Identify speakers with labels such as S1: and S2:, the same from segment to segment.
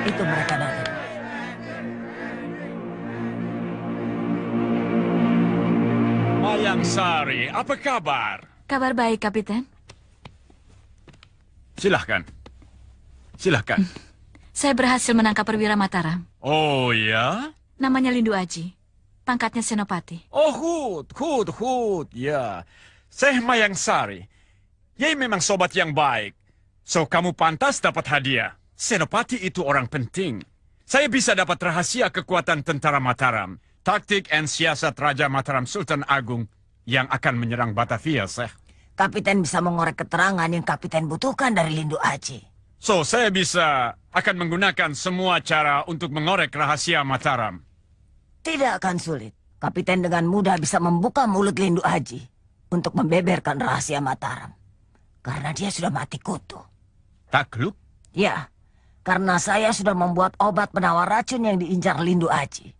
S1: Itu mereka datang.
S2: Mayang Sari, apa kabar?
S3: Kabar baik, Kapiten.
S2: Silahkan. Silahkan.
S3: Saya berhasil menangkap perwira Mataram.
S2: Oh ya?
S3: Namanya Lindu Aji. Pangkatnya Senopati.
S2: Oh, Hud. Ya. Saya Mayang Sari. Yai memang sobat yang baik. So, kamu pantas dapat hadiah. Senopati itu orang penting. Saya bisa dapat rahasia kekuatan tentara Mataram. Taktik dan siasat Raja Mataram Sultan Agung yang akan menyerang Batavia, Syekh.
S1: Kapiten bisa mengorek keterangan yang Kapiten butuhkan dari Lindu Aji.
S2: So, saya akan menggunakan semua cara untuk mengorek rahasia Mataram.
S1: Tidak akan sulit. Kapiten dengan mudah bisa membuka mulut Lindu Aji untuk membeberkan rahasia Mataram. Karena dia sudah mati kutu.
S2: Takluk?
S1: Ya, karena saya sudah membuat obat penawar racun yang diincar Lindu Aji.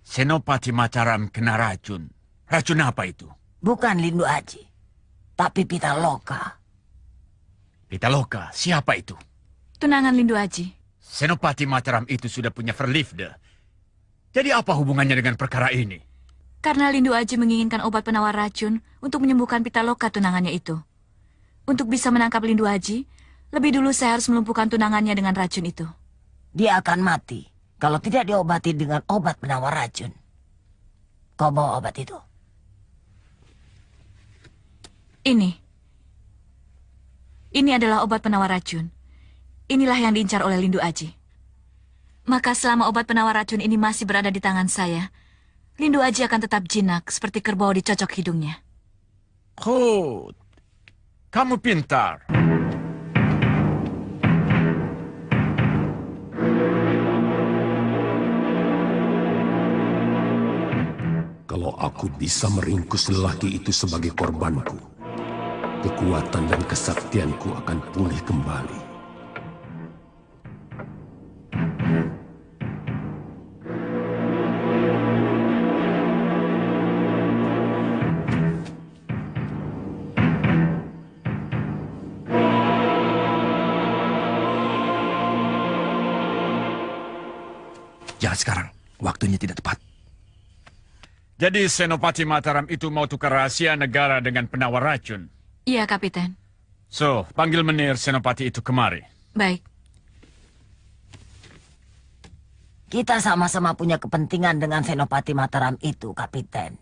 S2: Senopati Mataram kena racun. Racun apa itu?
S1: Bukan Lindu Aji, tapi Pitaloka.
S2: Pitaloka, siapa itu?
S3: Tunangan Lindu Aji.
S2: Senopati Mataram itu sudah punya verlifde. Jadi apa hubungannya dengan perkara ini?
S3: Karena Lindu Aji menginginkan obat penawar racun untuk menyembuhkan Pitaloka tunangannya itu. Untuk bisa menangkap Lindu Aji, lebih dulu saya harus melumpuhkan tunangannya dengan racun itu.
S1: Dia akan mati kalau tidak diobati dengan obat penawar racun. Kau bawa obat itu?
S3: Ini adalah obat penawar racun. Inilah yang diincar oleh Lindu Aji. Maka selama obat penawar racun ini masih berada di tangan saya, Lindu Aji akan tetap jinak seperti kerbau dicocok hidungnya.
S2: Hud, kamu pintar.
S4: Kalau aku bisa meringkus lelaki itu sebagai korbanku, kekuatan dan kesaktianku akan pulih kembali.
S5: Jangan sekarang, waktunya tidak tepat.
S2: Jadi Senopati Mataram itu mau tukar rahasia negara dengan penawar racun?
S3: Iya, Kapiten.
S2: So, panggil menir Senopati itu kemari.
S3: Baik.
S1: Kita sama-sama punya kepentingan dengan Senopati Mataram itu, Kapiten.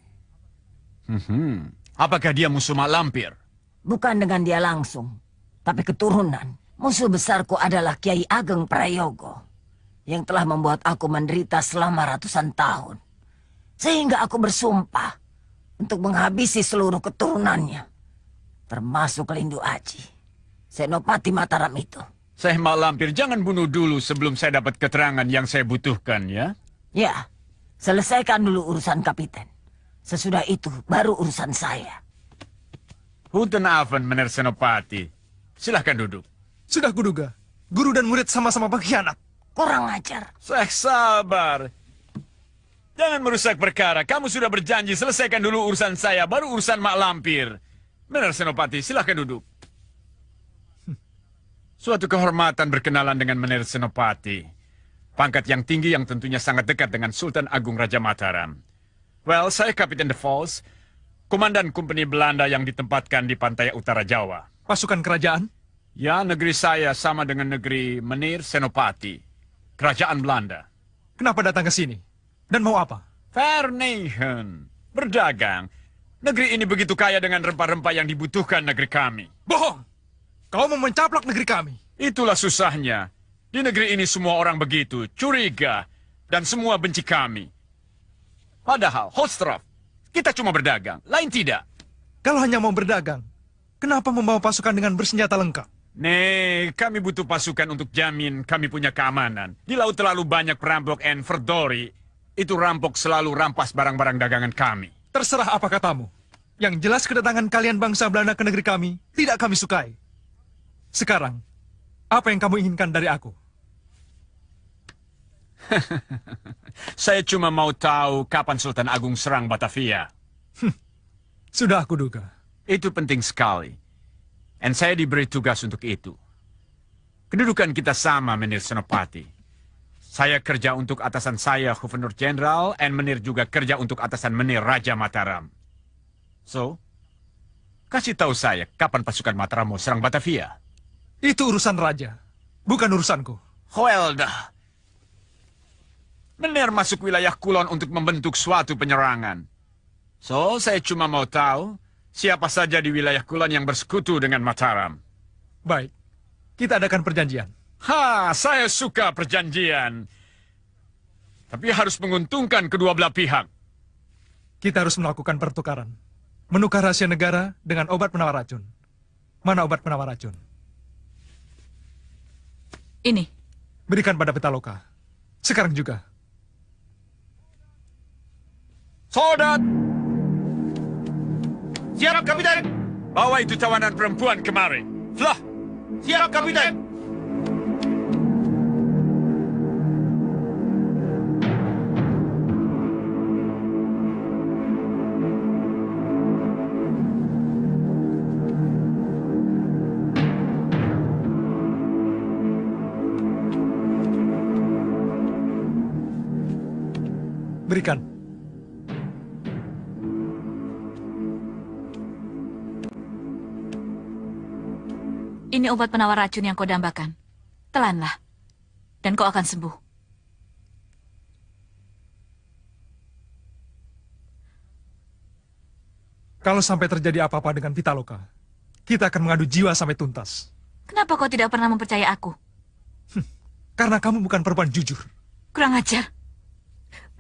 S2: Apakah dia musuh mak lampir?
S1: Bukan dengan dia langsung, tapi keturunan. Musuh besarku adalah Kiai Ageng Prayogo, yang telah membuat aku menderita selama ratusan tahun. Sehingga aku bersumpah untuk menghabisi seluruh keturunannya, termasuk Lindu Aji, Senopati Mataram itu.
S2: Syekh mak lampir, jangan bunuh dulu sebelum saya dapat keterangan yang saya butuhkan, ya?
S1: Ya, selesaikan dulu urusan Kapiten. Sesudah itu, baru urusan saya.
S2: Goedenavond, meneer Senopati. Silahkan duduk.
S6: Sudah kuduga. Guru dan murid sama-sama pengkhianat.
S1: Kurang ajar.
S2: Sabar. Jangan merusak perkara. Kamu sudah berjanji selesaikan dulu urusan saya, baru urusan Mak Lampir. Benar, Senopati. Silahkan duduk. Suatu kehormatan berkenalan dengan Menir Senopati. Pangkat yang tinggi yang tentunya sangat dekat dengan Sultan Agung Raja Mataram. Well, saya Kapiten De Vos, komandan kompeni Belanda yang ditempatkan di pantai utara Jawa.
S6: Pasukan kerajaan?
S2: Ya, negeri saya sama dengan negeri Menir Senopati, kerajaan Belanda.
S6: Kenapa datang ke sini? Dan mau apa?
S2: Vernehan, berdagang. Negeri ini begitu kaya dengan rempah-rempah yang dibutuhkan negeri kami.
S6: Bohong! Kau mau mencaplok negeri kami.
S2: Itulah susahnya. Di negeri ini semua orang begitu, curiga, dan semua benci kami. Padahal, Holstraf, kita cuma berdagang, lain tidak.
S6: Kalau hanya mau berdagang, kenapa membawa pasukan dengan bersenjata lengkap?
S2: Nih, kami butuh pasukan untuk jamin kami punya keamanan. Di laut terlalu banyak perampok and verdori. Itu rampok selalu rampas barang-barang dagangan kami.
S6: Terserah apa katamu. Yang jelas kedatangan kalian bangsa Belanda ke negeri kami tidak kami sukai. Sekarang, apa yang kamu inginkan dari aku?
S2: Saya cuma mau tahu kapan Sultan Agung serang Batavia.
S6: Sudah aku duga.
S2: Itu penting sekali. Dan saya diberi tugas untuk itu. Kedudukan kita sama, Menir Senopati. Saya kerja untuk atasan saya, Gubernur Jenderal, dan Menir juga kerja untuk atasan Menir Raja Mataram. So, kasih tahu saya kapan pasukan Mataram mau serang Batavia.
S6: Itu urusan raja, bukan urusanku.
S2: Well dah. Menir masuk wilayah Kulon untuk membentuk suatu penyerangan. So, saya cuma mau tahu siapa saja di wilayah Kulon yang bersekutu dengan Mataram.
S6: Baik, kita adakan perjanjian.
S2: Saya suka perjanjian. Tapi harus menguntungkan kedua belah pihak.
S6: Kita harus melakukan pertukaran. Menukar rahasia negara dengan obat penawar racun. Mana obat penawar racun?
S3: Ini.
S6: Berikan pada Pitaloka. Sekarang juga.
S2: Soldat!
S7: Siap, Kapiten!
S2: Bawa itu tawanan perempuan kemari. Flah!
S7: Siap, Kapiten!
S6: Berikan.
S3: Ini obat penawar racun yang kau dambakan. Telanlah, dan kau akan sembuh.
S6: Kalau sampai terjadi apa-apa dengan Pitaloka, kita akan mengadu jiwa sampai tuntas.
S3: Kenapa kau tidak pernah mempercayai aku?
S6: Karena kamu bukan perempuan jujur.
S3: Kurang ajar.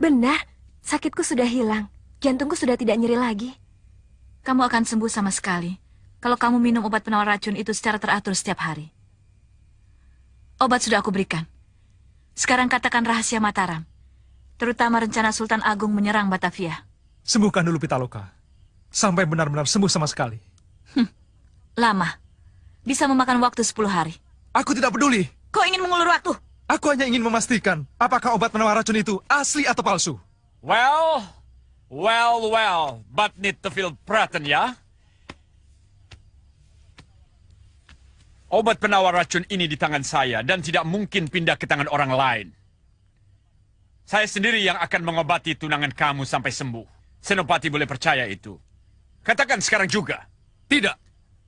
S8: Benar, sakitku sudah hilang. Jantungku sudah tidak nyeri lagi.
S3: Kamu akan sembuh sama sekali kalau kamu minum obat penawar racun itu secara teratur setiap hari. Obat sudah aku berikan. Sekarang katakan rahasia Mataram, terutama rencana Sultan Agung menyerang Batavia.
S6: Sembuhkan dulu Pitaloka, sampai benar-benar sembuh sama sekali.
S3: Lama. Bisa memakan waktu 10 hari.
S6: Aku tidak peduli.
S3: Kau ingin mengulur waktu?
S6: Aku hanya ingin memastikan apakah obat penawar racun itu asli atau palsu.
S2: Well, but need to feel praten ya. Obat penawar racun ini di tangan saya dan tidak mungkin pindah ke tangan orang lain. Saya sendiri yang akan mengobati tunangan kamu sampai sembuh. Senopati boleh percaya itu. Katakan sekarang juga.
S6: Tidak.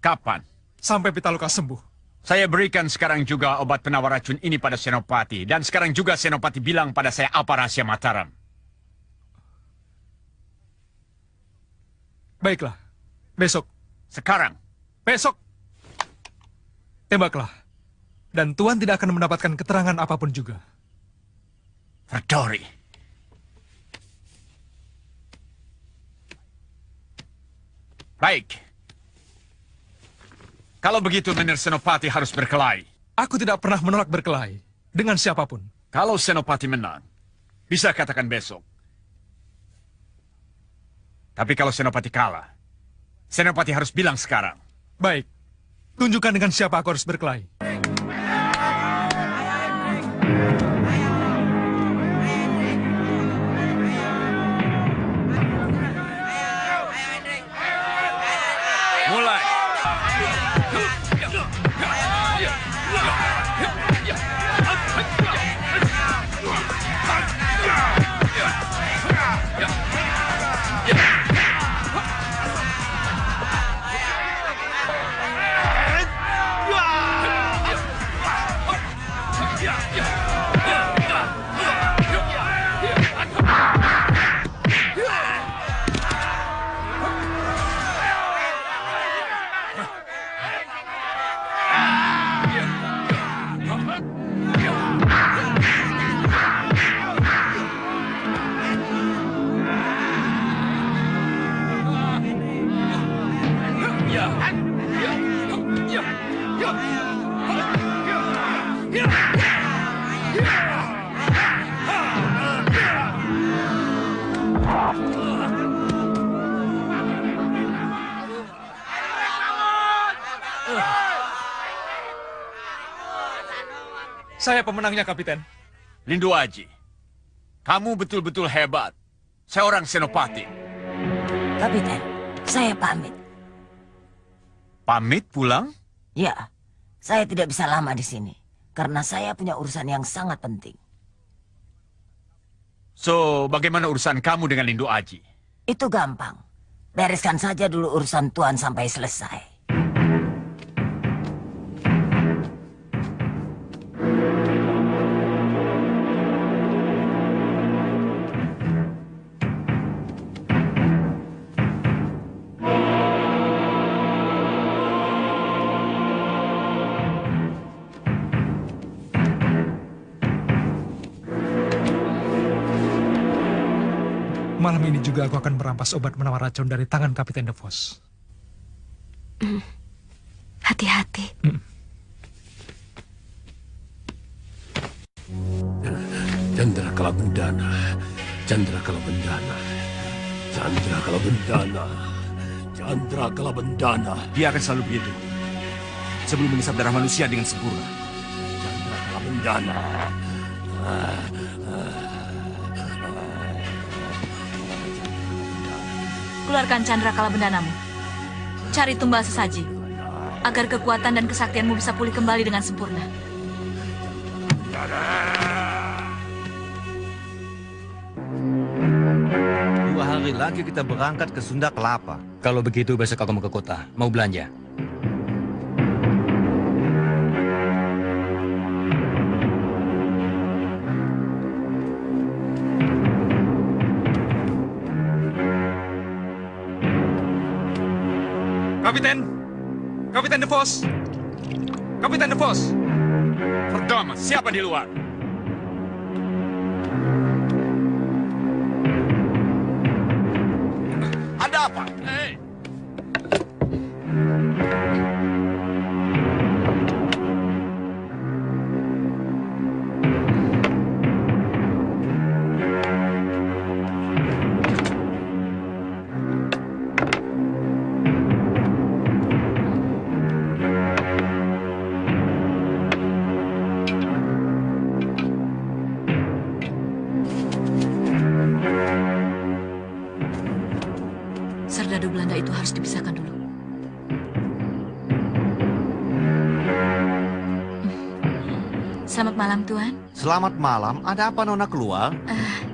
S2: Kapan?
S6: Sampai Pitaloka sembuh.
S2: Saya berikan sekarang juga obat penawar racun ini pada Senopati. Dan sekarang juga Senopati bilang pada saya apa rahasia Mataram.
S6: Baiklah. Besok.
S2: Sekarang.
S6: Besok. Tembaklah. Dan Tuan tidak akan mendapatkan keterangan apapun juga.
S2: Verdori. Baik. Kalau begitu, Menir Senopati harus berkelahi.
S6: Aku tidak pernah menolak berkelahi. Dengan siapapun.
S2: Kalau Senopati menang, bisa katakan besok. Tapi kalau Senopati kalah, Senopati harus bilang sekarang.
S6: Baik. Tunjukkan dengan siapa aku harus berkelahi. Saya pemenangnya, Kapiten.
S2: Lindu Aji, kamu betul-betul hebat. Saya orang Senopati.
S1: Kapiten, saya pamit.
S2: Pamit pulang?
S1: Ya, saya tidak bisa lama di sini. Karena saya punya urusan yang sangat penting.
S2: So, bagaimana urusan kamu dengan Lindu Aji?
S1: Itu gampang. Bereskan saja dulu urusan Tuan sampai selesai.
S6: Malam ini juga aku akan merampas obat penawar racun dari tangan Kapiten DeVos.
S8: Hati-hati.
S4: Candrakala Bendana, Candrakala Bendana, Candrakala Bendana, Candrakala Bendana.
S5: Dia akan selalu begitu. Sebelum mengisap darah manusia dengan sempurna.
S4: Candrakala Bendana.
S3: Keluarkan candrakala bendanamu. Cari tumbal sesaji, agar kekuatan dan kesaktianmu bisa pulih kembali dengan sempurna.
S9: Dua hari lagi kita berangkat ke Sunda Kelapa.
S5: Kalau begitu besok aku mau ke kota. Mau belanja.
S6: Kapiten! Kapiten DeVos! Kapiten DeVos!
S2: Pertama, siapa di luar? Ada apa? Hei!
S3: Serdadu Belanda itu harus dipisahkan dulu. Selamat malam, Tuan.
S9: Selamat malam, ada apa Nona keluar?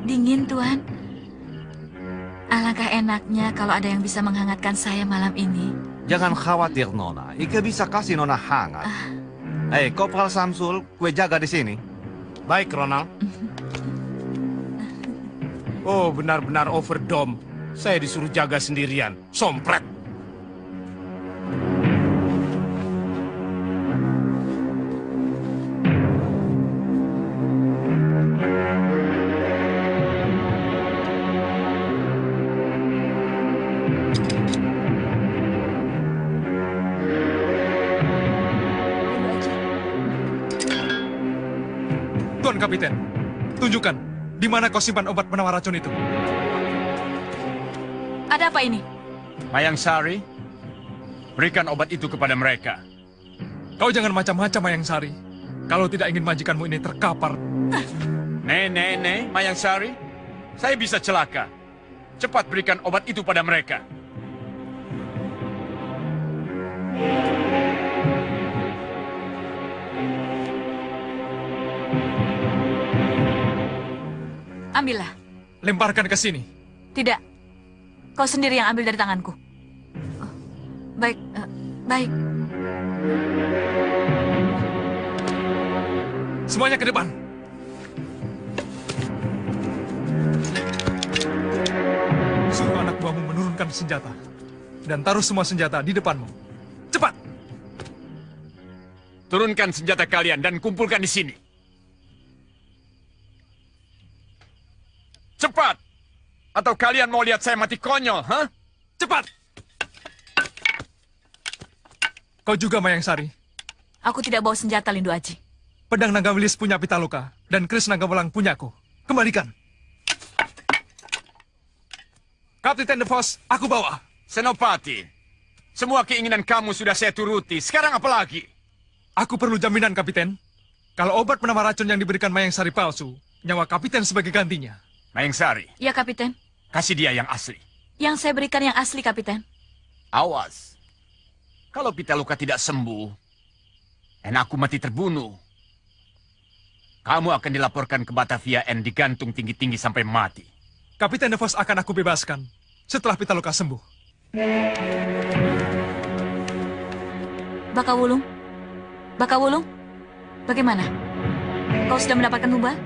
S3: Dingin, Tuan. Alangkah enaknya kalau ada yang bisa menghangatkan saya malam ini.
S9: Jangan khawatir Nona, Ike bisa kasih Nona hangat. Kopral Samsul, kue jaga di sini.
S7: Baik, Ronald. Oh, benar-benar overdome. Saya disuruh jaga sendirian. Sompret.
S6: Tuan Kapiten, tunjukkan di mana kau simpan obat penawar racun itu.
S3: Ada apa ini?
S2: Mayang Sari, berikan obat itu kepada mereka.
S6: Kau jangan macam-macam, Mayang Sari. Kalau tidak ingin majikanmu ini terkapar.
S2: Mayang Sari, saya bisa celaka. Cepat berikan obat itu pada mereka.
S3: Ambillah.
S6: Lemparkan ke sini.
S3: Tidak. Kau sendiri yang ambil dari tanganku. Oh, baik, baik.
S6: Semuanya ke depan. Suruh anak buahmu menurunkan senjata. Dan taruh semua senjata di depanmu. Cepat!
S2: Turunkan senjata kalian dan kumpulkan di sini. Cepat! Atau kalian mau lihat saya mati konyol, ha?
S6: Cepat! Kau juga, Mayang Sari.
S3: Aku tidak bawa senjata, Lindu Aji.
S6: Pedang Nagawilis punya Pitaloka, dan Kris Nagawelang punyaku. Kembalikan. Kapten DeVos, aku bawa.
S2: Senopati, semua keinginan kamu sudah saya turuti. Sekarang apa lagi?
S6: Aku perlu jaminan, Kapten. Kalau obat penawar racun yang diberikan Mayang Sari palsu, nyawa Kapten sebagai gantinya.
S2: Mayang Sari,
S3: Ya, Kapten.
S2: kasih dia yang asli.
S3: Yang saya berikan yang asli, Kapten.
S2: Awas. Kalau Pitaloka tidak sembuh, dan aku mati terbunuh, kamu akan dilaporkan ke Batavia dan digantung tinggi-tinggi sampai mati.
S6: Kapten DeVos akan aku bebaskan setelah Pitaloka sembuh.
S3: Bakawulung? Bakawulung? Bagaimana? Kau sudah mendapatkan tumbal?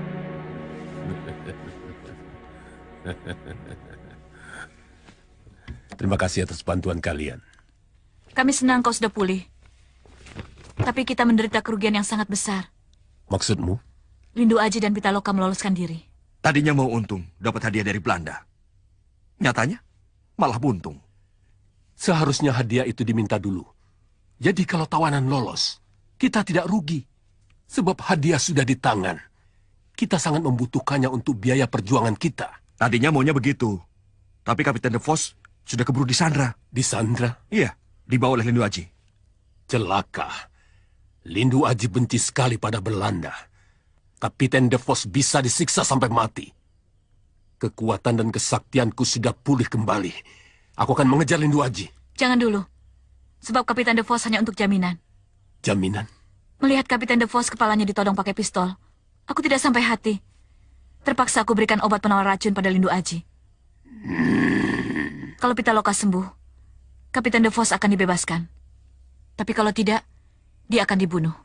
S4: Terima kasih atas bantuan kalian.
S3: Kami senang kau sudah pulih. Tapi kita menderita kerugian yang sangat besar.
S4: Maksudmu?
S3: Lindu Aji dan Pitaloka meloloskan diri.
S5: Tadinya mau untung, dapat hadiah dari Belanda. Nyatanya, malah buntung.
S4: Seharusnya hadiah itu diminta dulu. Jadi kalau tawanan lolos, kita tidak rugi. Sebab hadiah sudah di tangan. Kita sangat membutuhkannya untuk biaya perjuangan kita.
S5: Tadinya maunya begitu. Tapi Kapten DeVos sudah keburu disandra.
S4: Disandra?
S5: Iya, dibawa oleh Lindu Aji.
S4: Celaka. Lindu Aji benci sekali pada Belanda. Kapten DeVos bisa disiksa sampai mati. Kekuatan dan kesaktianku sudah pulih kembali. Aku akan mengejar Lindu Aji.
S3: Jangan dulu. Sebab Kapten DeVos hanya untuk jaminan.
S4: Jaminan?
S3: Melihat Kapten DeVos kepalanya ditodong pakai pistol, aku tidak sampai hati. Terpaksa aku berikan obat penawar racun pada Lindu Aji. Kalau Pitaloka sembuh, Kapten DeVos akan dibebaskan. Tapi kalau tidak, dia akan dibunuh.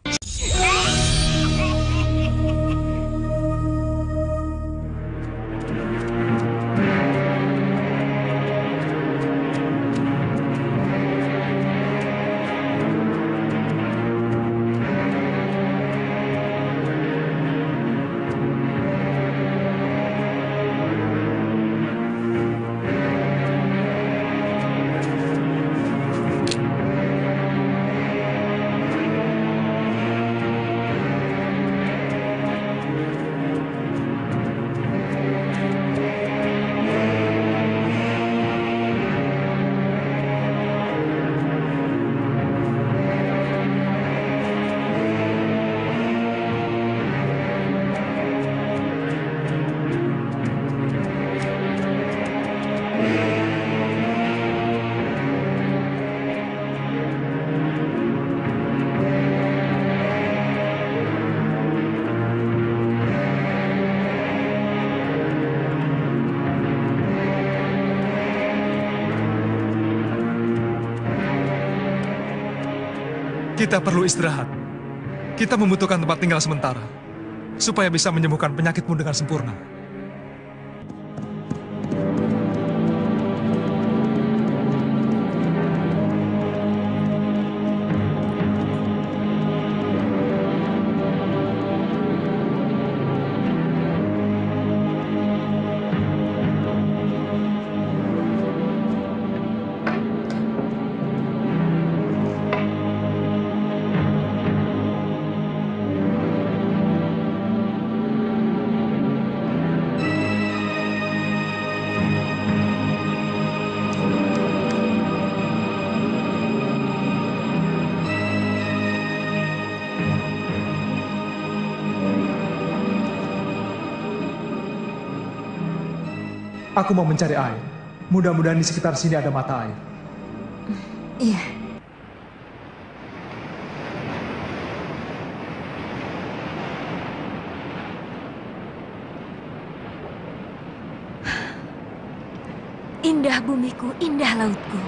S6: Kita perlu istirahat. Kita membutuhkan tempat tinggal sementara, supaya bisa menyembuhkan penyakitmu dengan sempurna. Aku mau mencari air. Mudah-mudahan di sekitar sini ada mata air.
S8: Iya. Indah bumiku, indah lautku.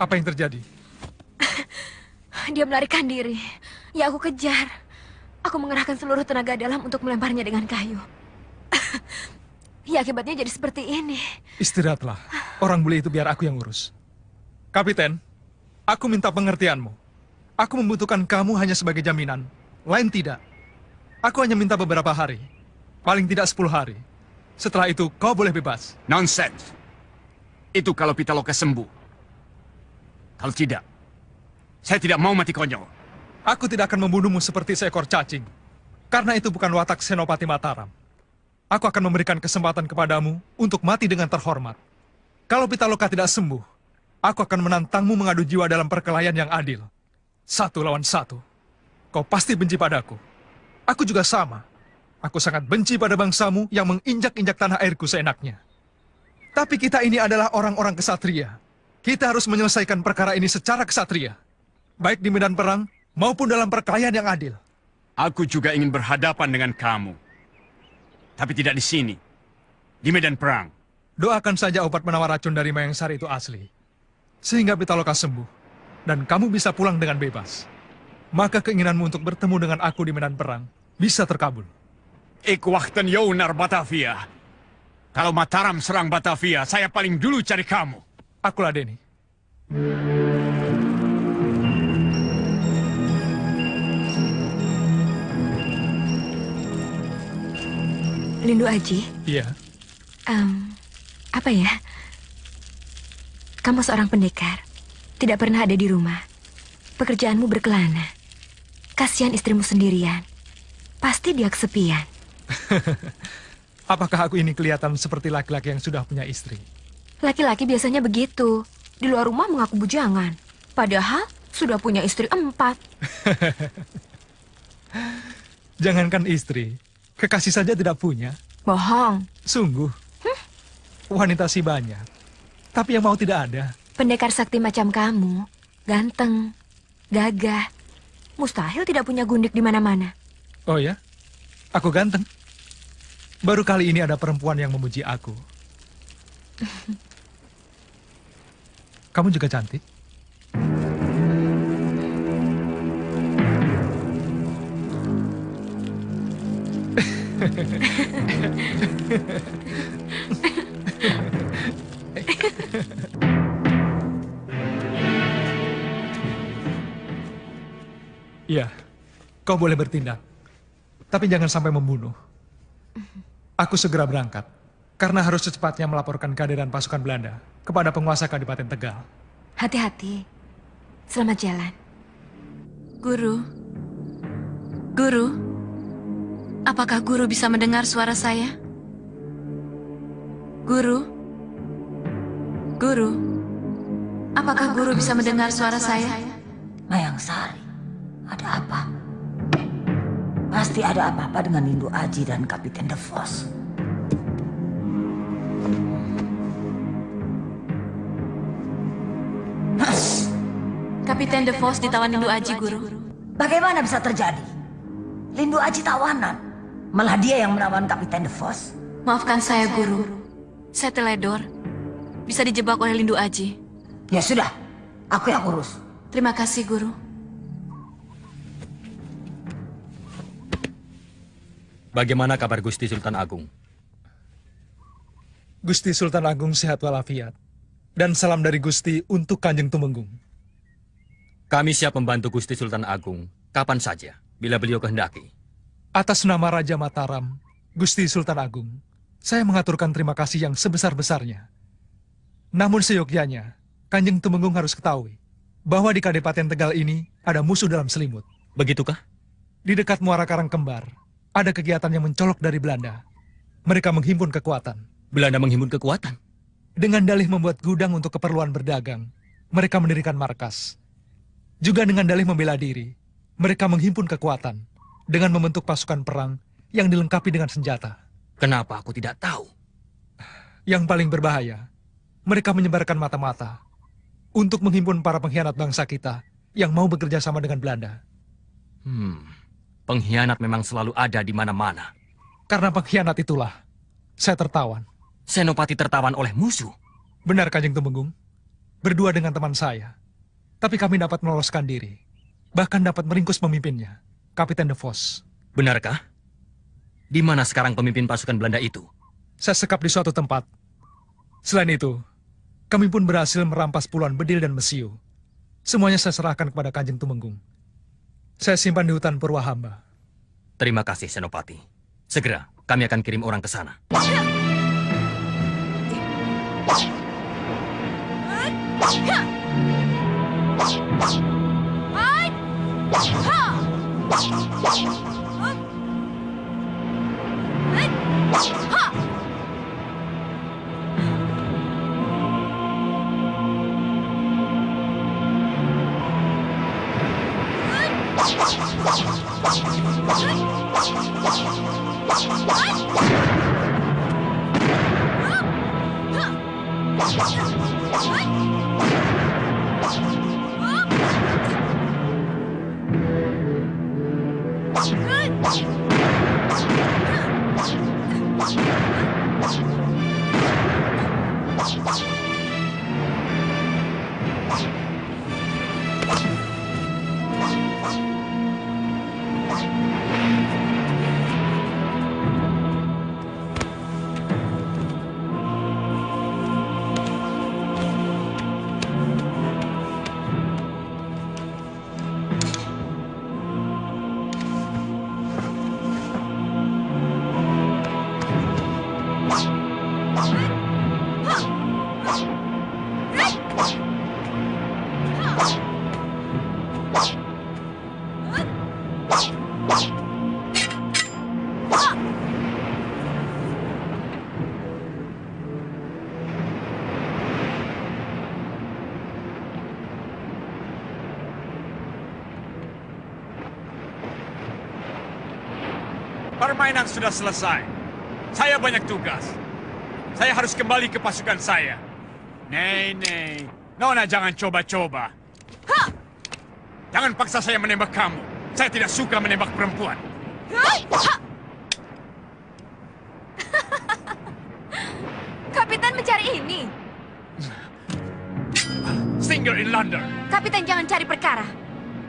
S6: Apa yang terjadi?
S8: Dia melarikan diri. Ya aku kejar. Aku mengerahkan seluruh tenaga dalam untuk melemparnya dengan kayu. Ya akibatnya jadi seperti ini.
S6: Istirahatlah. Orang bule itu biar aku yang urus. Kapiten, aku minta pengertianmu. Aku membutuhkan kamu hanya sebagai jaminan. Lain tidak. Aku hanya minta beberapa hari. Paling tidak 10 hari. Setelah itu kau boleh bebas.
S2: Nonsense. Itu kalau Pitaloka sembuh. Kalau tidak, saya tidak mau mati konyol.
S6: Aku tidak akan membunuhmu seperti seekor cacing. Karena itu bukan watak Senopati Mataram. Aku akan memberikan kesempatan kepadamu untuk mati dengan terhormat. Kalau Pitaloka tidak sembuh, aku akan menantangmu mengadu jiwa dalam perkelahian yang adil. 1 lawan 1. Kau pasti benci padaku. Aku juga sama. Aku sangat benci pada bangsamu yang menginjak-injak tanah airku seenaknya. Tapi kita ini adalah orang-orang kesatria. Kita harus menyelesaikan perkara ini secara kesatria. Baik di medan perang maupun dalam perkelahian yang adil.
S2: Aku juga ingin berhadapan dengan kamu. Tapi tidak di sini. Di medan perang.
S6: Doakan saja obat penawar racun dari Mayang Sari itu asli. Sehingga Pitaloka sembuh. Dan kamu bisa pulang dengan bebas. Maka keinginanmu untuk bertemu dengan aku di medan perang bisa terkabul.
S2: Ik wachten jou naar Batavia. Kalau Mataram serang Batavia, saya paling dulu cari kamu.
S6: Akulah Denny.
S8: Lindu Aji?
S6: Iya.
S8: Apa ya? Kamu seorang pendekar. Tidak pernah ada di rumah. Pekerjaanmu berkelana. Kasihan istrimu sendirian. Pasti dia kesepian.
S6: Apakah aku ini kelihatan seperti laki-laki yang sudah punya istri?
S8: Laki-laki biasanya begitu. Di luar rumah mengaku bujangan. Padahal sudah punya istri 4.
S6: Jangankan istri. Kekasih saja tidak punya.
S8: Bohong.
S6: Sungguh. Wanita sih banyak. Tapi yang mau tidak ada.
S8: Pendekar sakti macam kamu. Ganteng. Gagah. Mustahil tidak punya gundik di mana-mana.
S6: Oh ya? Aku ganteng. Baru kali ini ada perempuan yang memuji aku. Kamu juga cantik. Iya, kau boleh bertindak. Tapi jangan sampai membunuh. Aku segera berangkat, karena harus secepatnya melaporkan kehadiran pasukan Belanda kepada penguasa Kadipaten Tegal.
S8: Hati-hati. Selamat jalan.
S3: Guru. Guru. Apakah guru bisa mendengar suara saya? Guru. Guru. Apakah guru bisa mendengar suara saya?
S1: Mayang Sari, ada apa? Pasti ada apa-apa dengan Lindu Aji dan Kapiten De Vos.
S3: Kapiten De Vos ditawan Lindu Aji, Guru.
S1: Bagaimana bisa terjadi? Lindu Aji tawanan. Malah dia yang menawan Kapiten De Vos.
S3: Maafkan saya, Guru. Saya teledor. Bisa dijebak oleh Lindu Aji.
S1: Ya sudah, aku yang urus.
S3: Terima kasih, Guru.
S10: Bagaimana kabar Gusti Sultan Agung?
S6: Gusti Sultan Agung sehat walafiat. Dan salam dari Gusti untuk Kanjeng Tumenggung.
S10: Kami siap membantu Gusti Sultan Agung kapan saja, bila beliau kehendaki.
S6: Atas nama Raja Mataram, Gusti Sultan Agung, saya mengaturkan terima kasih yang sebesar-besarnya. Namun seyogyanya, Kanjeng Tumenggung harus ketahui bahwa di Kadipaten Tegal ini ada musuh dalam selimut.
S10: Begitukah?
S6: Di dekat Muara Karangkembar, ada kegiatan yang mencolok dari Belanda. Mereka menghimpun kekuatan.
S10: Belanda menghimpun kekuatan?
S6: Dengan dalih membuat gudang untuk keperluan berdagang, mereka mendirikan markas. Juga dengan dalih membela diri, mereka menghimpun kekuatan dengan membentuk pasukan perang yang dilengkapi dengan senjata.
S10: Kenapa aku tidak tahu?
S6: Yang paling berbahaya, mereka menyebarkan mata-mata untuk menghimpun para pengkhianat bangsa kita yang mau bekerja sama dengan Belanda.
S10: Pengkhianat memang selalu ada di mana-mana.
S6: Karena pengkhianat itulah, saya tertawan.
S10: Senopati tertawan oleh musuh?
S6: Benar, Kanjeng Tumenggung. berdua dengan teman saya. Tapi kami dapat meloloskan diri. Bahkan dapat meringkus pemimpinnya, Kapiten De Vos.
S10: Benarkah? Di mana sekarang pemimpin pasukan Belanda itu?
S6: Saya sekap di suatu tempat. Selain itu, kami pun berhasil merampas puluhan bedil dan mesiu. Semuanya saya serahkan kepada Kanjeng Tumenggung. Saya simpan di hutan Purwahamba.
S10: Terima kasih, Senopati. Segera, kami akan kirim orang ke sana.
S2: Permainan sudah selesai. Saya banyak tugas. Saya harus kembali ke pasukan saya. Nei. Nona jangan coba-coba. Jangan paksa saya menembak kamu. Saya tidak suka menembak perempuan.
S8: Kapitan mencari ini.
S2: Stinger in London.
S8: Kapitan jangan cari perkara.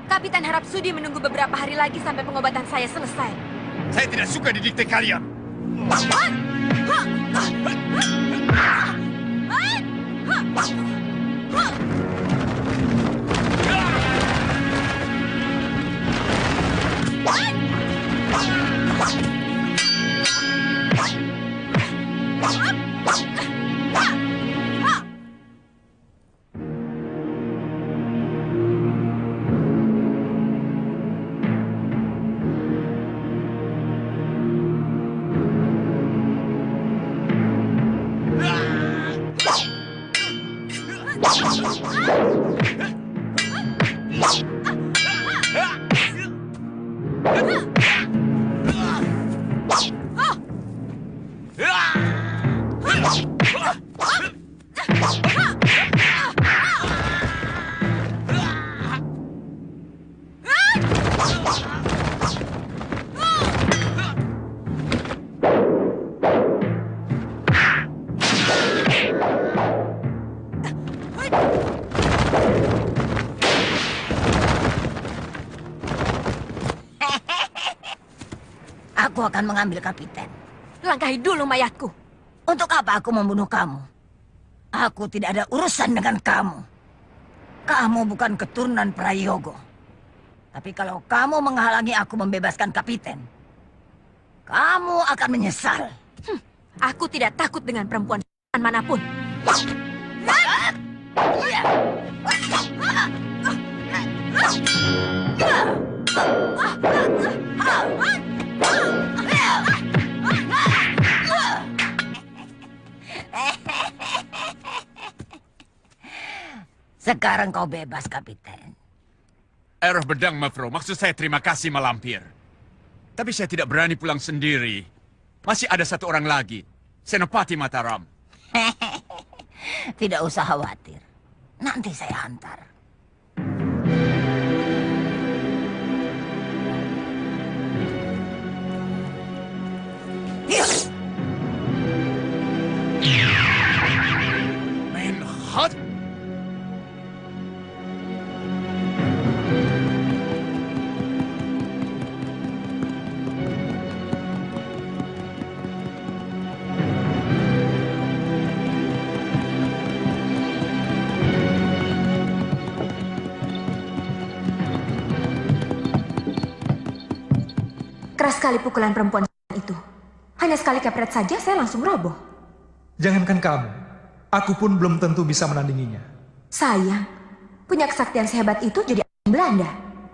S8: Kapitan harap sudi menunggu beberapa hari lagi sampai pengobatan saya selesai.
S2: Saya tidak suka didikte kalian.
S1: Aku akan mengambil Kapiten.
S8: Langkahi dulu mayatku.
S1: Untuk apa aku membunuh kamu? Aku tidak ada urusan dengan kamu. Kamu bukan keturunan Prayogo. Tapi kalau kamu menghalangi aku membebaskan Kapiten, kamu akan menyesal.
S8: Aku tidak takut dengan perempuan manapun.
S1: Sekarang kau bebas, Kapiten.
S2: Error bedang, Mevrouw. Maksud saya terima kasih, Malampir. Tapi saya tidak berani pulang sendiri. Masih ada satu orang lagi. Senopati Mataram.
S1: Tidak usah khawatir. Nanti saya antar.
S2: Menhat?
S8: Keras sekali pukulan perempuan itu. Hanya sekali kepret saja saya langsung roboh.
S6: Jangankan kamu, aku pun belum tentu bisa menandinginya.
S8: Sayang, punya kesaktian sehebat itu jadi Belanda.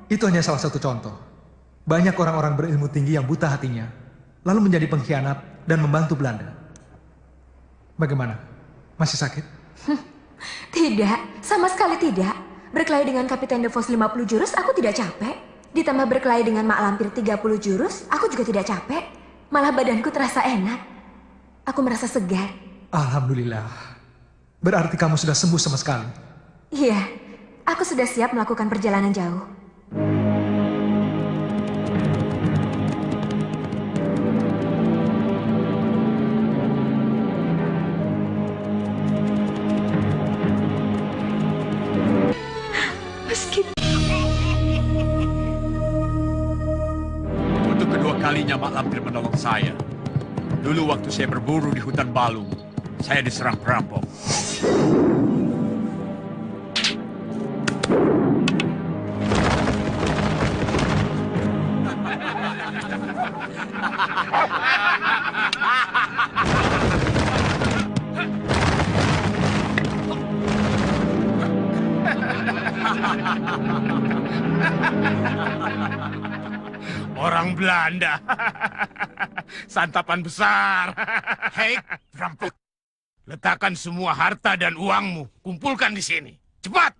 S6: Itu hanya salah satu contoh. Banyak orang-orang berilmu tinggi yang buta hatinya, lalu menjadi pengkhianat dan membantu Belanda. Bagaimana? Masih sakit?
S8: Tidak, sama sekali tidak. Berkelahi dengan Kapiten De Vos 50 jurus, aku tidak capek. Ditambah berkelahi dengan Mak Lampir 30 jurus, aku juga tidak capek. Malah badanku terasa enak. Aku merasa segar.
S6: Alhamdulillah. Berarti kamu sudah sembuh sama sekali.
S8: Iya, aku sudah siap melakukan perjalanan jauh.
S2: Untuk kedua kalinya Mak Lampir menolong saya. Dulu waktu saya berburu di hutan Balung, saya diserang perampok.
S7: Orang Belanda. Santapan besar. Hei, perampok. Letakkan semua harta dan uangmu. Kumpulkan di sini. Cepat.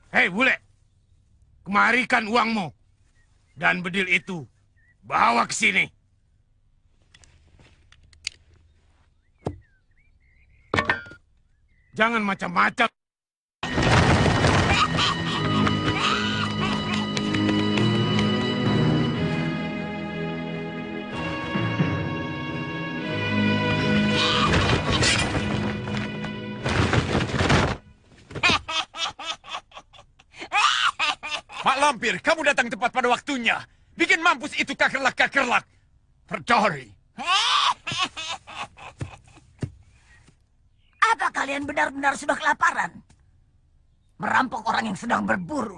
S7: Hei, bule. Kemarikan uangmu. Dan bedil itu. Bawa ke sini. Jangan macam-macam.
S2: Mak Lampir, kamu datang tepat pada waktunya. Bikin mampus itu kakerlak-kakerlak. Perdori.
S1: Apa kalian benar-benar sudah kelaparan? Merampok orang yang sedang berburu.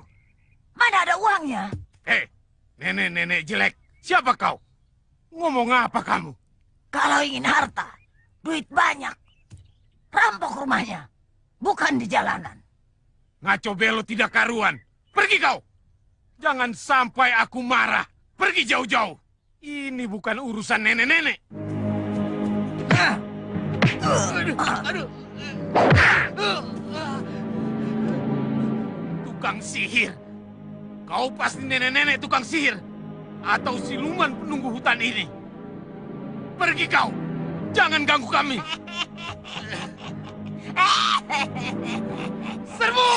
S1: Mana ada uangnya?
S7: Hei, nenek-nenek jelek. Siapa kau? Ngomong apa kamu?
S1: Kalau ingin harta, duit banyak. Rampok rumahnya, bukan di jalanan.
S7: Ngaco belo tidak karuan. Pergi kau. Jangan sampai aku marah. Pergi jauh-jauh. Ini bukan urusan nenek-nenek. Tukang sihir. Kau pasti nenek-nenek tukang sihir. Atau siluman penunggu hutan ini. Pergi kau. Jangan ganggu kami. Serbu!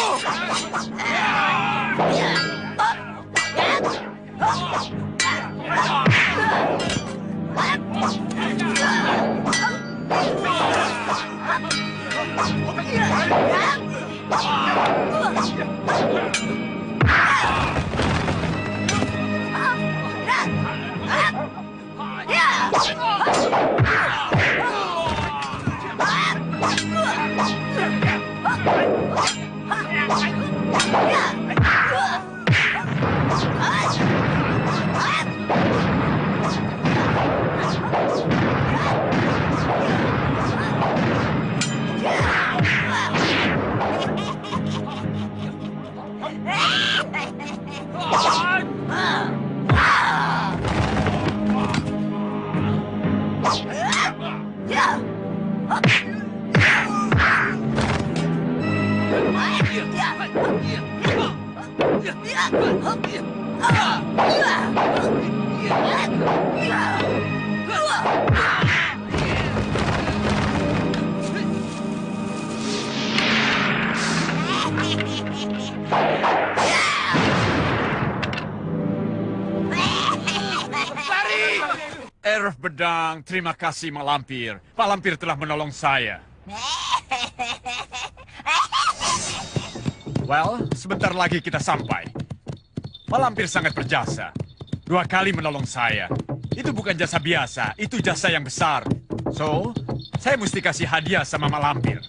S2: Erf Bedang, terima kasih Mak Lampir. Pak Lampir telah menolong saya. Well, sebentar lagi kita sampai. Pak Lampir sangat berjasa. 2 kali menolong saya. Itu bukan jasa biasa, itu jasa yang besar. So, saya mesti kasih hadiah sama Mak Lampir.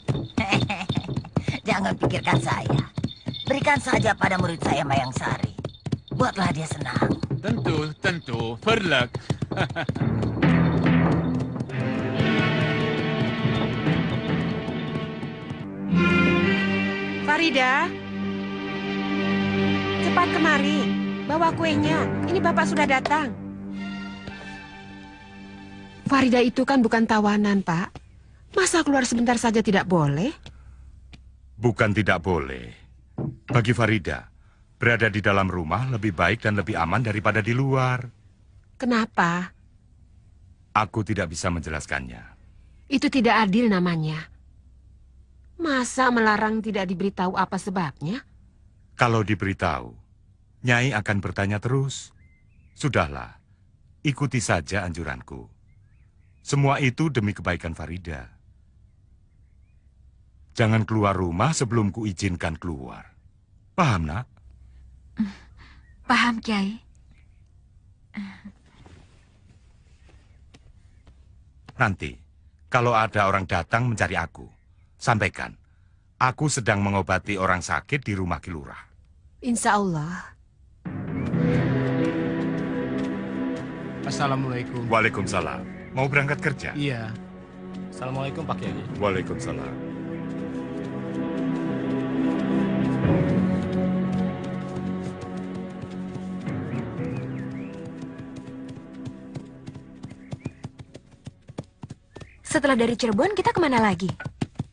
S1: Jangan pikirkan saya. Berikan saja pada murid saya Mayang Sari. Buatlah dia senang.
S2: Tentu. Verlek.
S11: Farida, cepat kemari. Bawa kuenya. Ini Bapak sudah datang. Farida itu kan bukan tawanan, Pak. Masa keluar sebentar saja tidak boleh?
S12: Bukan tidak boleh. Bagi Farida, berada di dalam rumah lebih baik dan lebih aman daripada di luar.
S11: Kenapa?
S12: Aku tidak bisa menjelaskannya.
S11: Itu tidak adil namanya. Masa melarang tidak diberitahu apa sebabnya?
S12: Kalau diberitahu, Nyai akan bertanya terus. Sudahlah, ikuti saja anjuranku. Semua itu demi kebaikan Farida. Jangan keluar rumah sebelum kuizinkan keluar. Paham, Nak?
S3: Paham, Kiai.
S12: Nanti, kalau ada orang datang mencari aku, sampaikan, aku sedang mengobati orang sakit di rumah Ki Lurah.
S11: Insya Allah.
S13: Assalamualaikum.
S12: Waalaikumsalam. Mau berangkat kerja?
S13: Iya. Assalamualaikum Pak Kiai.
S12: Waalaikumsalam.
S8: Setelah dari Cirebon, kita kemana lagi?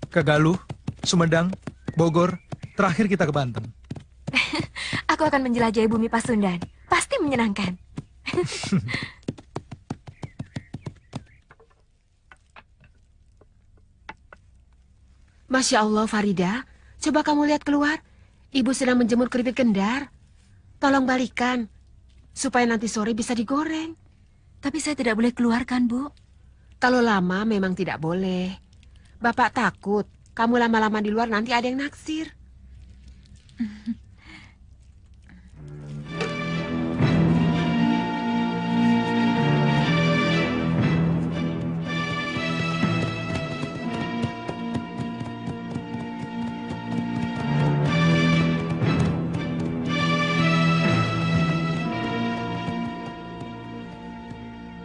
S6: Ke Galuh, Sumedang, Bogor, terakhir kita ke Banten.
S8: Aku akan menjelajahi bumi Pasundan. Pasti menyenangkan.
S11: Masya Allah, Farida. Coba kamu lihat keluar. Ibu sedang menjemur keripik kendar. Tolong balikan, supaya nanti sore bisa digoreng.
S3: Tapi saya tidak boleh keluar kan, Bu?
S11: Kalau lama memang tidak boleh. Bapak takut kamu lama-lama di luar nanti ada yang naksir.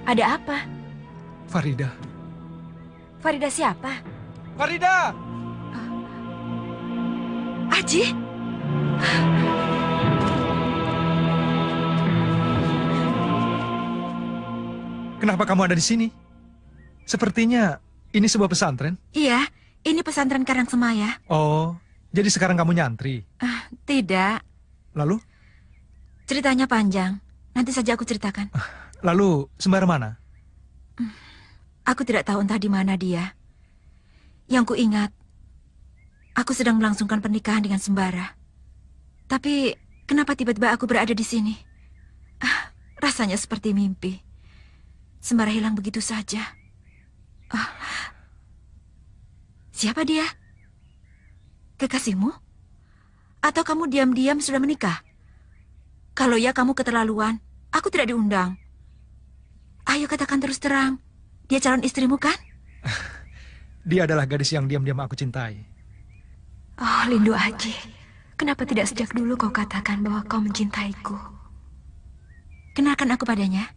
S8: Ada apa?
S6: Farida.
S8: Farida siapa?
S6: Farida!
S3: Aji?
S6: Kenapa kamu ada di sini? Sepertinya ini sebuah pesantren.
S3: Iya, ini pesantren Karangsemaya.
S6: Oh, jadi sekarang kamu nyantri?
S3: Tidak.
S6: Lalu?
S3: Ceritanya panjang. Nanti saja aku ceritakan.
S6: Lalu, Sembara mana?
S3: Aku tidak tahu entah di mana dia. Yang kuingat, aku sedang melangsungkan pernikahan dengan Sembara. Tapi, kenapa tiba-tiba aku berada di sini? Rasanya seperti mimpi. Sembara hilang begitu saja. Siapa dia? Kekasihmu? Atau kamu diam-diam sudah menikah? Kalau ya kamu keterlaluan, aku tidak diundang. Ayo katakan terus terang, dia calon istrimu kan?
S6: Dia adalah gadis yang diam-diam aku cintai.
S8: Oh, Lindu Aji. Kenapa tidak sejak dulu kau katakan bahwa kau mencintaiku?
S3: Kenalkan aku padanya.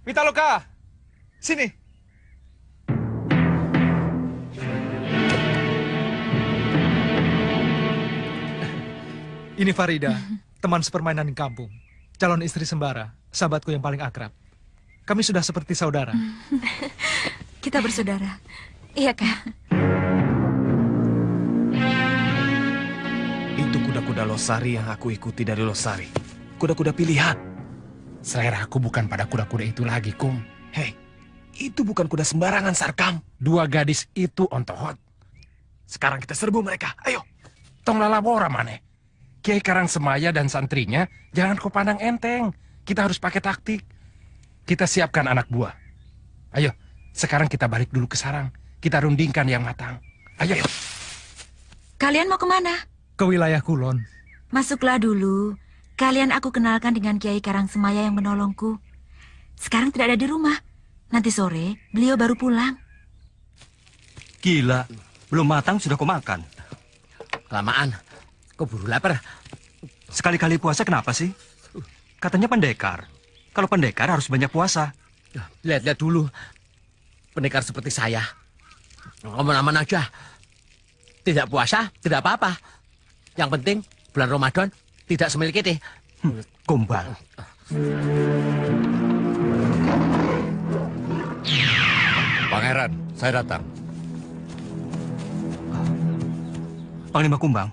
S6: Pitaloka, sini. Ini Farida, teman sepermainan di kampung. Calon istri Sembara, sahabatku yang paling akrab. Kami sudah seperti saudara.
S3: Kita bersaudara.
S8: Iya, Kak.
S13: Itu kuda-kuda Losari yang aku ikuti dari Losari. Kuda-kuda pilihan.
S14: Selera aku bukan pada kuda-kuda itu lagi, Kum.
S13: Hei, itu bukan kuda sembarangan, Sarkam.
S14: Dua gadis itu ontohot.
S13: Sekarang kita serbu mereka, ayo.
S14: Tong lalabora maneh. Kiai Karangsemaya dan santrinya jangan kau pandang enteng. Kita harus pakai taktik. Kita siapkan anak buah. Ayo, sekarang kita balik dulu ke sarang. Kita rundingkan yang matang. Ayo.
S3: Kalian mau kemana?
S6: Ke wilayah Kulon.
S3: Masuklah dulu. Kalian aku kenalkan dengan Kiai Karangsemaya yang menolongku. Sekarang tidak ada di rumah. Nanti sore, beliau baru pulang.
S15: Gila, belum matang sudah kau makan.
S16: Kelamaan, keburu lapar.
S5: Sekali-kali puasa kenapa sih? Katanya pendekar. Kalau pendekar harus banyak puasa.
S15: Lihat-lihat dulu. Pendekar seperti saya. Aman-aman aja. Tidak puasa, tidak apa-apa. Yang penting bulan Ramadan tidak semiliki.
S5: Gombal.
S9: Pangeran, saya datang.
S5: Panglima Kumbang,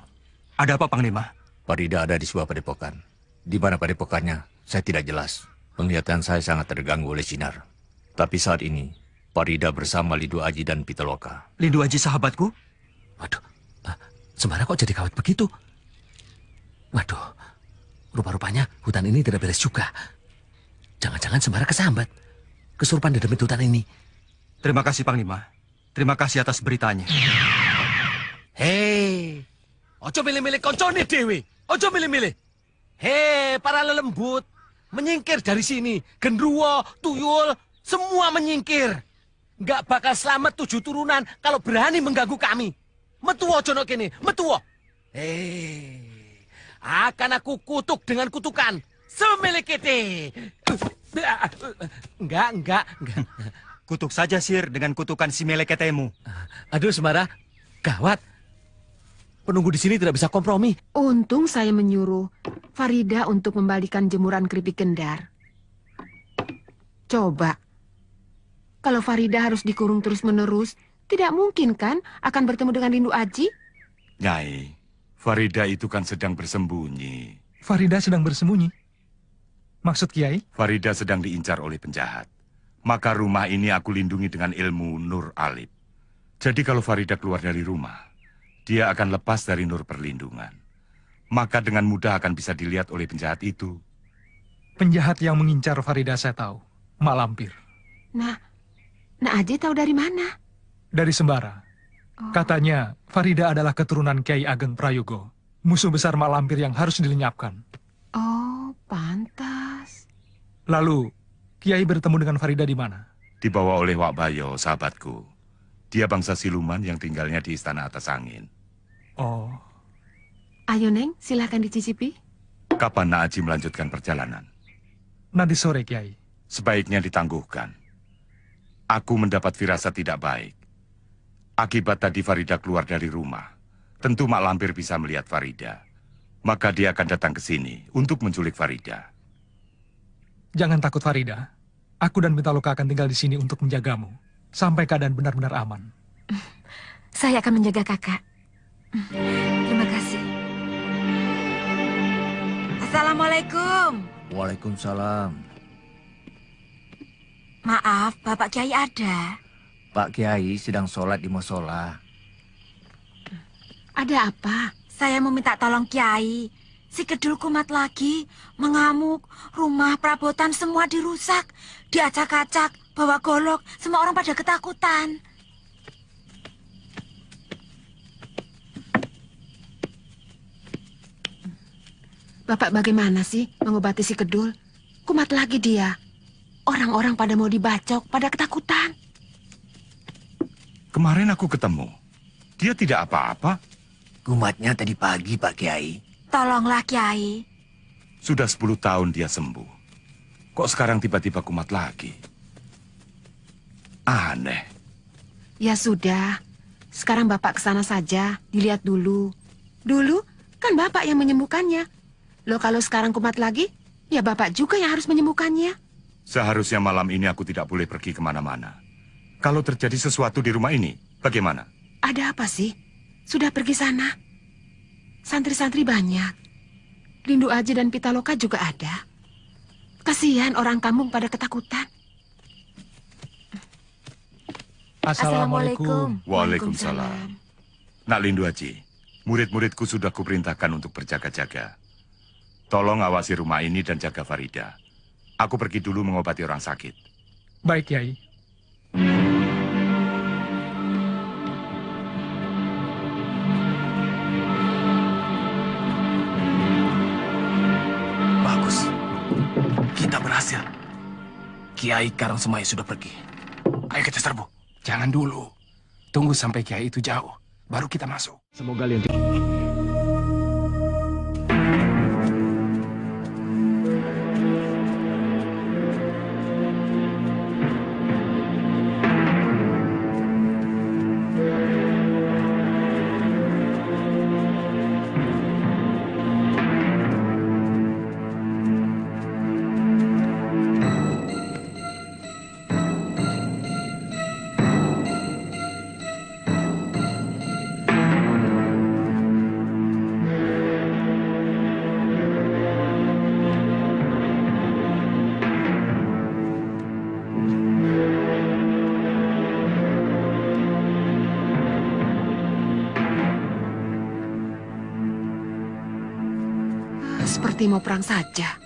S5: ada apa Panglima?
S9: Farida ada di sebuah padepokan. Di mana padepokannya, saya tidak jelas. Penglihatan saya sangat terganggu oleh sinar. Tapi saat ini, Farida bersama Lindu Aji dan Pitaloka.
S5: Lindu Aji sahabatku?
S15: Waduh, Sembara kok jadi kawat begitu? Waduh, rupa-rupanya hutan ini tidak beres juga. Jangan-jangan Sembara kesambat. Kesurupan di demi hutan ini.
S5: Terima kasih Panglima. Terima kasih atas beritanya.
S15: Hei, ojo milih-milih koncone dewe. Ojo milih-milih. Hei, para lelembut. Menyingkir dari sini. Genruwo, tuyul, semua menyingkir. Nggak bakal selamat 7 turunan kalau berani mengganggu kami. Metuwo jono kene, metuwo. Hei, akan aku kutuk dengan kutukan. Semilikiti. Enggak.
S5: Kutuk saja, Sir, dengan kutukan si meleketemu.
S15: Aduh, Sembara, gawat. Penunggu di sini tidak bisa kompromi.
S11: Untung saya menyuruh Farida untuk membalikan jemuran keripik kendar. Coba, kalau Farida harus dikurung terus-menerus, tidak mungkin kan akan bertemu dengan Lindu Aji?
S12: Nyai, Farida itu kan sedang bersembunyi.
S6: Farida sedang bersembunyi? Maksud Kiai?
S12: Farida sedang diincar oleh penjahat. Maka rumah ini aku lindungi dengan ilmu Nur Alib. Jadi kalau Farida keluar dari rumah, dia akan lepas dari Nur Perlindungan. Maka dengan mudah akan bisa dilihat oleh penjahat itu.
S6: Penjahat yang mengincar Farida saya tahu. Mak Lampir.
S11: Nah Aji tahu dari mana?
S6: Dari Sembara. Katanya Farida adalah keturunan Kiai Ageng Prayogo. Musuh besar Mak Lampir yang harus dilenyapkan.
S11: Oh, pantas.
S6: Lalu, Kiai bertemu dengan Farida di mana?
S12: Dibawa oleh Wak Bayo, sahabatku. Dia bangsa siluman yang tinggalnya di Istana Atas Angin.
S6: Oh.
S11: Ayo, Neng, silahkan dicicipi.
S12: Kapan Nak Aji melanjutkan perjalanan?
S6: Nanti sore, Kiai.
S12: Sebaiknya ditangguhkan. Aku mendapat firasat tidak baik. Akibat tadi Farida keluar dari rumah. Tentu Mak Lampir bisa melihat Farida. Maka dia akan datang ke sini untuk menculik Farida.
S6: Jangan takut, Farida. Aku dan Pitaloka akan tinggal di sini untuk menjagamu. Sampai keadaan benar-benar aman.
S8: Saya akan menjaga kakak. Terima kasih. Assalamualaikum.
S16: Waalaikumsalam.
S8: Maaf, Bapak Kiai ada.
S16: Pak Kiai sedang sholat di musola.
S11: Ada apa?
S8: Saya mau minta tolong Kiai. Si Kedul kumat lagi, mengamuk, rumah perabotan semua dirusak, diacak-acak, bawa golok, semua orang pada ketakutan.
S11: Bapak bagaimana sih mengobati si Kedul? Kumat lagi dia. Orang-orang pada mau dibacok, pada ketakutan.
S12: Kemarin aku ketemu. Dia tidak apa-apa.
S16: Kumatnya tadi pagi, Pak Kiai.
S8: Tolonglah Kiai.
S12: Sudah 10 tahun dia sembuh. Kok sekarang tiba-tiba kumat lagi? Aneh.
S11: Ya sudah, sekarang Bapak ke sana saja, dilihat dulu. Dulu kan Bapak yang menyembuhkannya. Loh kalau sekarang kumat lagi, ya Bapak juga yang harus menyembuhkannya.
S12: Seharusnya malam ini aku tidak boleh pergi kemana-mana. Kalau terjadi sesuatu di rumah ini, bagaimana?
S11: Ada apa sih? Sudah pergi sana. Santri-santri banyak. Lindu Aji dan Pitaloka juga ada. Kasihan orang kampung pada ketakutan.
S6: Assalamualaikum.
S12: Waalaikumsalam. Nak Lindu Aji, murid-muridku sudah kuperintahkan untuk berjaga-jaga. Tolong awasi rumah ini dan jaga Farida. Aku pergi dulu mengobati orang sakit.
S6: Baik, Kiai.
S13: Bagus. Kita berhasil. Kiai Karangsemai sudah pergi. Ayo kita serbu.
S14: Jangan dulu. Tunggu sampai Kiai itu jauh. Baru kita masuk.
S13: Semoga Lindu...
S11: seperti mau perang saja.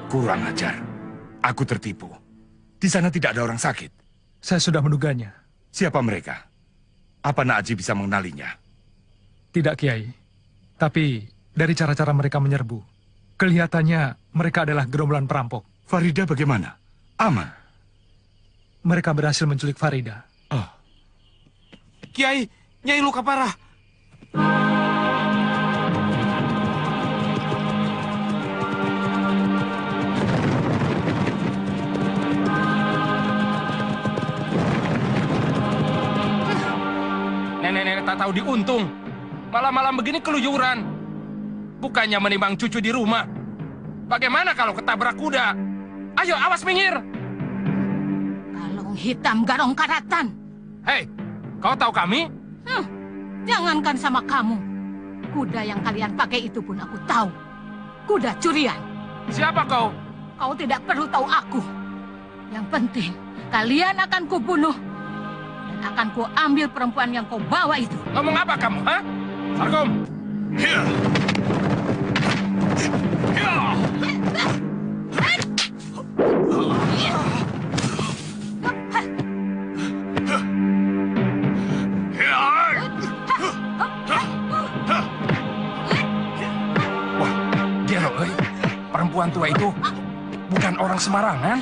S12: Kurang ajar. Aku tertipu. Di sana tidak ada orang sakit.
S6: Saya sudah menduganya.
S12: Siapa mereka? Apa Nak Aji bisa mengenalinya?
S6: Tidak, Kiai. Tapi dari cara-cara mereka menyerbu, kelihatannya mereka adalah gerombolan perampok.
S12: Farida bagaimana? Aman?
S6: Mereka berhasil menculik Farida.
S14: Oh. Kiai, Nyai luka parah. Nenek-nenek tak tahu diuntung. Malam-malam begini keluyuran. Bukannya menimbang cucu di rumah. Bagaimana kalau ketabrak kuda? Ayo, awas minggir.
S17: Kalung hitam garong karatan.
S14: Hei, kau tahu kami?
S17: Jangankan sama kamu. Kuda yang kalian pakai itu pun aku tahu. Kuda curian.
S14: Siapa kau?
S17: Kau tidak perlu tahu aku. Yang penting, kalian akan kubunuh. Dan akan kuambil perempuan yang kau bawa itu.
S14: Ngomong apa kamu, ha? Sarkom.
S15: Wah, dia loh, perempuan tua itu bukan orang sembarangan.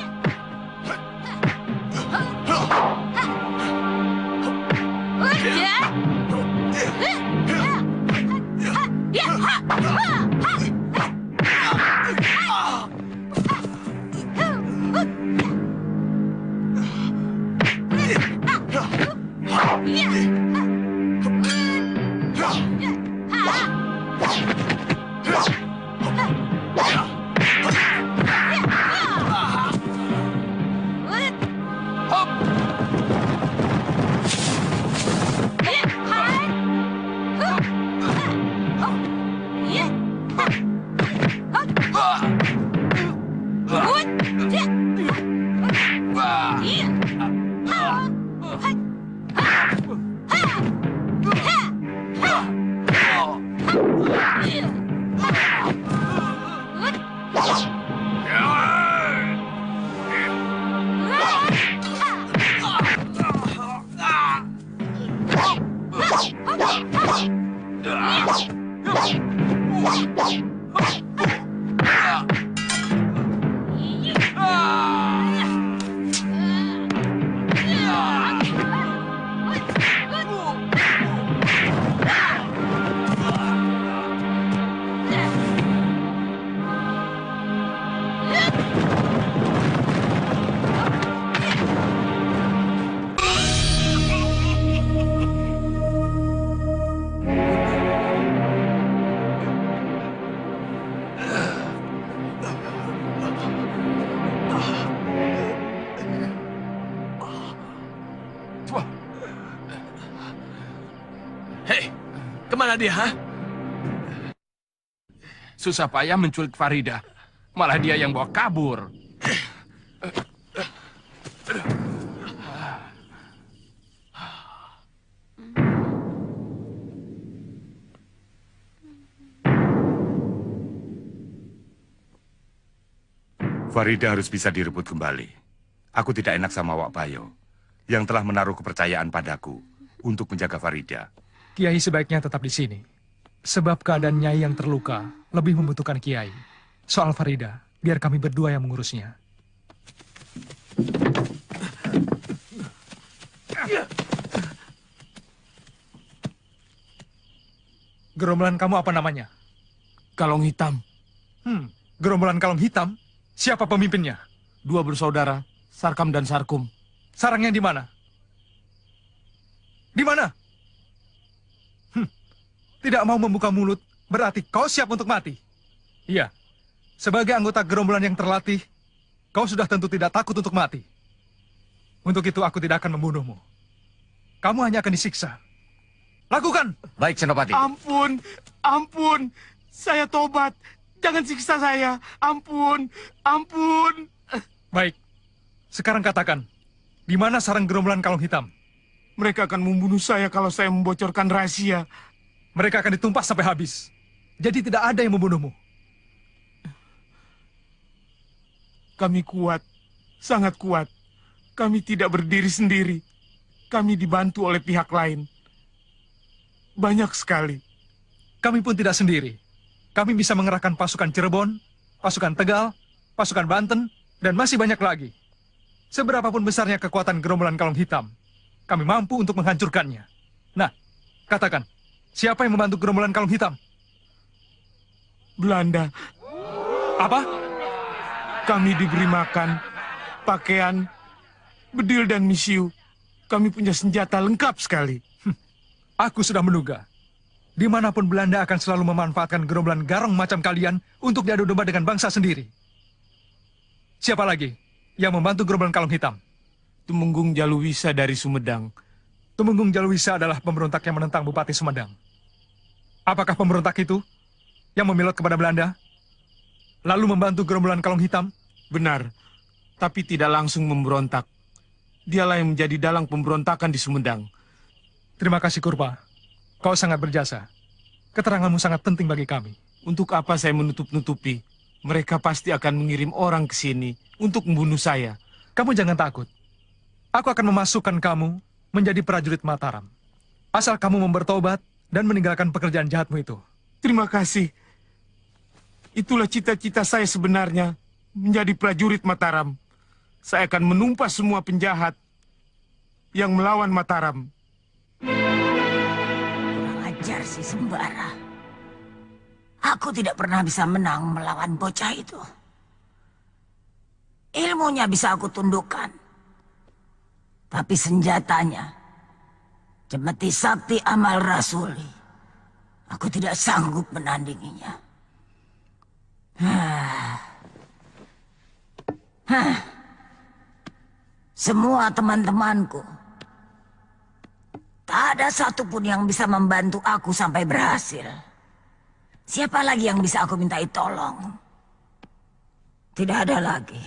S14: Kemana dia, ha? Susah payah menculik Farida. Malah dia yang bawa kabur.
S12: Farida harus bisa direbut kembali. Aku tidak enak sama Wak Bayo yang telah menaruh kepercayaan padaku untuk menjaga Farida.
S6: Kiai sebaiknya tetap di sini. Sebab keadaan Nyai yang terluka lebih membutuhkan Kiai. Soal Farida, biar kami berdua yang mengurusnya. Gerombolan kamu apa namanya?
S15: Kalong Hitam.
S6: Gerombolan Kalong Hitam? Siapa pemimpinnya?
S15: 2 bersaudara, Sarkam dan Sarkum.
S6: Sarangnya di mana? Di mana? Tidak mau membuka mulut, berarti kau siap untuk mati. Iya, sebagai anggota gerombolan yang terlatih, kau sudah tentu tidak takut untuk mati. Untuk itu aku tidak akan membunuhmu. Kamu hanya akan disiksa. Lakukan!
S9: Baik, Senopati.
S7: Ampun, ampun. Saya tobat. Jangan siksa saya. Ampun, ampun.
S6: Baik. Sekarang katakan, di mana sarang gerombolan Kalong Hitam?
S7: Mereka akan membunuh saya kalau saya membocorkan rahasia.
S6: Mereka akan ditumpas sampai habis. Jadi tidak ada yang membunuhmu.
S7: Kami kuat, sangat kuat. Kami tidak berdiri sendiri. Kami dibantu oleh pihak lain. Banyak sekali.
S6: Kami pun tidak sendiri. Kami bisa mengerahkan pasukan Cirebon, pasukan Tegal, pasukan Banten, dan masih banyak lagi. Seberapapun besarnya kekuatan gerombolan Kalong Hitam, kami mampu untuk menghancurkannya. Nah, katakan, siapa yang membantu gerombolan Kalong Hitam?
S7: Belanda.
S6: Apa?
S7: Kami diberi makan, pakaian, bedil dan misiu. Kami punya senjata lengkap sekali.
S6: Aku sudah menduga. Dimanapun Belanda akan selalu memanfaatkan gerombolan garong macam kalian untuk diadu domba dengan bangsa sendiri. Siapa lagi yang membantu gerombolan Kalong Hitam?
S7: Tumenggung Jaluwisa dari Sumedang.
S6: Tumenggung Jaluwisa adalah pemberontak yang menentang Bupati Sumedang. Apakah pemberontak itu yang memilot kepada Belanda, lalu membantu gerombolan Kalong Hitam?
S7: Benar, tapi tidak langsung memberontak. Dialah yang menjadi dalang pemberontakan di Sumedang.
S6: Terima kasih, Kurpa. Kau sangat berjasa. Keteranganmu sangat penting bagi kami.
S7: Untuk apa saya menutup-nutupi? Mereka pasti akan mengirim orang ke sini untuk membunuh saya.
S6: Kamu jangan takut. Aku akan memasukkan kamu menjadi prajurit Mataram. Asal kamu bertobat dan meninggalkan pekerjaan jahatmu itu.
S7: Terima kasih. Itulah cita-cita saya sebenarnya, menjadi prajurit Mataram. Saya akan menumpas semua penjahat yang melawan Mataram.
S1: Kurang ajar si Sembara. Aku tidak pernah bisa menang melawan bocah itu. Ilmunya bisa aku tundukkan. Tapi senjatanya, Cemeti Sakti Amal Rasuli, aku tidak sanggup menandinginya. Semua teman-temanku, tak ada satupun yang bisa membantu aku sampai berhasil. Siapa lagi yang bisa aku mintai tolong? Tidak ada lagi.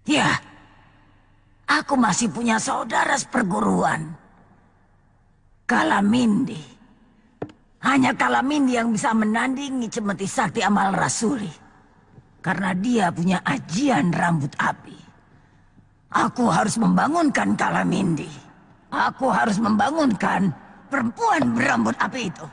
S1: Ya, aku masih punya saudara seperguruan. Kalamindi. Hanya Kalamindi yang bisa menandingi Cemeti Sakti Amal Rasuli. Karena dia punya ajian rambut api. Aku harus membangunkan Kalamindi. Aku harus membangunkan perempuan berambut api itu.